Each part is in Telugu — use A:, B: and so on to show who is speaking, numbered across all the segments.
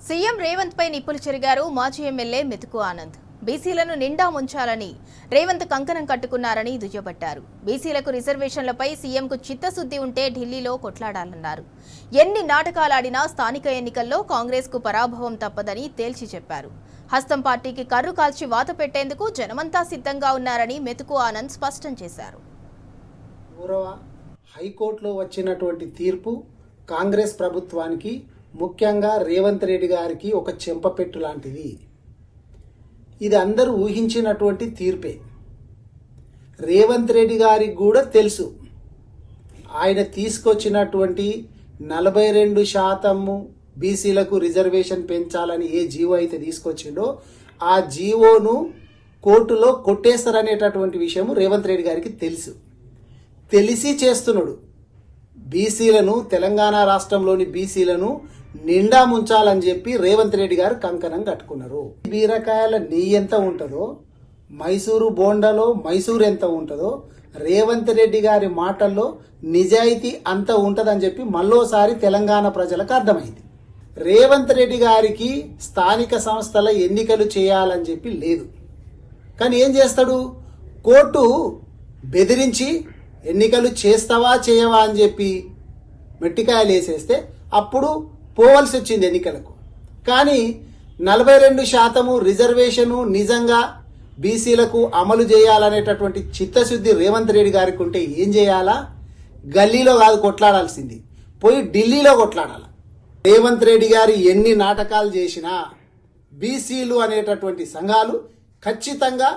A: సీఎం రేవంత్ పై నిప్పులు చెరిగారు మాజీ ఎమ్మెల్యే మెతుకు ఆనంద్. బీసీలను నిండా ముంచాలని రేవంత్ కంకణం కట్టుకున్నారని దుయ్యబట్టారు. బీసీలకు రిజర్వేషన్లపై సీఎంకు చిత్తశుద్ధి ఉంటే ఢిల్లీలో కొట్లాడాలన్నారు. ఎన్ని నాటకాలాడినా స్థానిక ఎన్నికల్లో కాంగ్రెస్కు పరాభవం తప్పదని తేల్చి చెప్పారు. హస్తం పార్టీకి కర్రు కాల్చి వాత పెట్టేందుకు జనమంతా సిద్ధంగా ఉన్నారని మెతుకు ఆనంద్ స్పష్టం చేశారు.
B: హైకోర్టులో వచ్చినటువంటి తీర్పు కాంగ్రెస్ ప్రభుత్వానికి, ముఖ్యంగా రేవంత్ రెడ్డి గారికి ఒక చెంపపెట్టు లాంటిది. ఇది అందరూ ఊహించినటువంటి తీర్పే. రేవంత్ రెడ్డి గారికి కూడా తెలుసు ఆయన తీసుకొచ్చినటువంటి 42% బీసీలకు రిజర్వేషన్ పెంచాలని ఏ జీవో అయితే తీసుకొచ్చిండో ఆ జీవోను కోర్టులో కొట్టేస్తారనేటటువంటి విషయం రేవంత్ రెడ్డి గారికి తెలుసు. తెలిసి చేస్తున్నాడు. బీసీలను, తెలంగాణ రాష్ట్రంలోని బీసీలను నిండా ముంచాలని చెప్పి రేవంత్ రెడ్డి గారు కంకణం కట్టుకున్నారు. బీరకాయల నెయ్యి ఎంత ఉంటుందో, మైసూరు బోండాలో మైసూరు ఎంత ఉంటుందో, రేవంత్ రెడ్డి గారి మాటల్లో నిజాయితీ అంత ఉంటుందని చెప్పి మళ్ళోసారి తెలంగాణ ప్రజలకు అర్థమైంది. రేవంత్ రెడ్డి గారికి స్థానిక సంస్థల ఎన్నికలు చేయాలని చెప్పి లేదు. కానీ ఏం చేస్తాడు? కోర్టు బెదిరించి ఎన్నికలు చేస్తావా చేయవా అని చెప్పి మెట్టికాయలు వేసేస్తే అప్పుడు పోవలసి వచ్చింది ఎన్నికలకు. కానీ 42% రిజర్వేషను నిజంగా బీసీలకు అమలు చేయాలనేటటువంటి చిత్తశుద్ధి రేవంత్ రెడ్డి గారికి ఉంటే ఏం చేయాలా? గల్లీలో కాదు కొట్లాడాల్సింది, పోయి ఢిల్లీలో కొట్లాడాల. రేవంత్ రెడ్డి గారు ఎన్ని నాటకాలు చేసినా బీసీలు అనేటటువంటి సంఘాలు ఖచ్చితంగా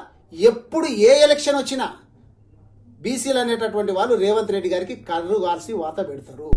B: ఎప్పుడు ఏ ఎలక్షన్ వచ్చినా బీసీలు అనేటటువంటి వాళ్ళు రేవంత్ రెడ్డి గారికి కర్రు కాల్సి వాత పెడతారు.